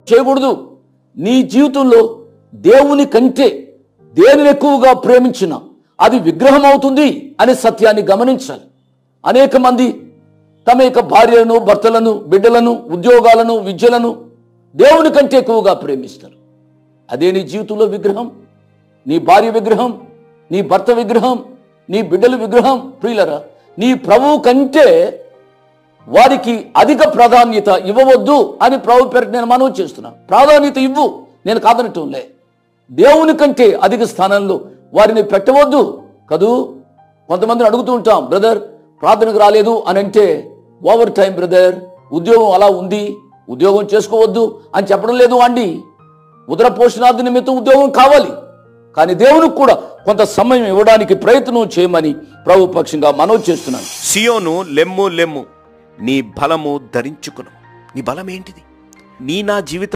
చేయకూడదు. నీ జీవితంలో దేవుని కంటే దేనిని ఎక్కువగా ప్రేమించిన అది విగ్రహం అవుతుంది అనే సత్యాన్ని గమనించాలి. అనేక మంది తమ యొక్క భార్యలను, భర్తలను, బిడ్డలను, ఉద్యోగాలను, విద్యలను దేవుని కంటే ఎక్కువగా ప్రేమిస్తారు. అదే నీ జీవితంలో విగ్రహం. నీ భార్య విగ్రహం, నీ భర్త విగ్రహం, నీ బిడ్డల విగ్రహం. ప్రియులరా, నీ ప్రభువు కంటే వారికి అధిక ప్రాధాన్యత ఇవ్వవద్దు అని ప్రభు పేరు నేను మనవి చేస్తున్నాను. ప్రాధాన్యత ఇవ్వు, నేను కాదనటంలే. దేవుని కంటే అధిక స్థానంలో వారిని పెట్టవద్దు కదూ. కొంతమందిని అడుగుతూ ఉంటాం, బ్రదర్ ప్రార్థనకు రాలేదు అని అంటే, ఓవర్ టైం బ్రదర్, ఉద్యోగం అలా ఉంది, ఉద్యోగం చేసుకోవద్దు అని చెప్పడం లేదు అండి. ఉదర పోషణార్థి నిమిత్తం ఉద్యోగం కావాలి, కానీ దేవునికి కూడా కొంత సమయం ఇవ్వడానికి ప్రయత్నం చేయమని ప్రభు పక్షంగా మనవి చేస్తున్నాను. సియోను లెమ్ము లెమ్ము, నీ బలము ధరించుకును. నీ బలం ఏంటిది? నీ నా జీవితం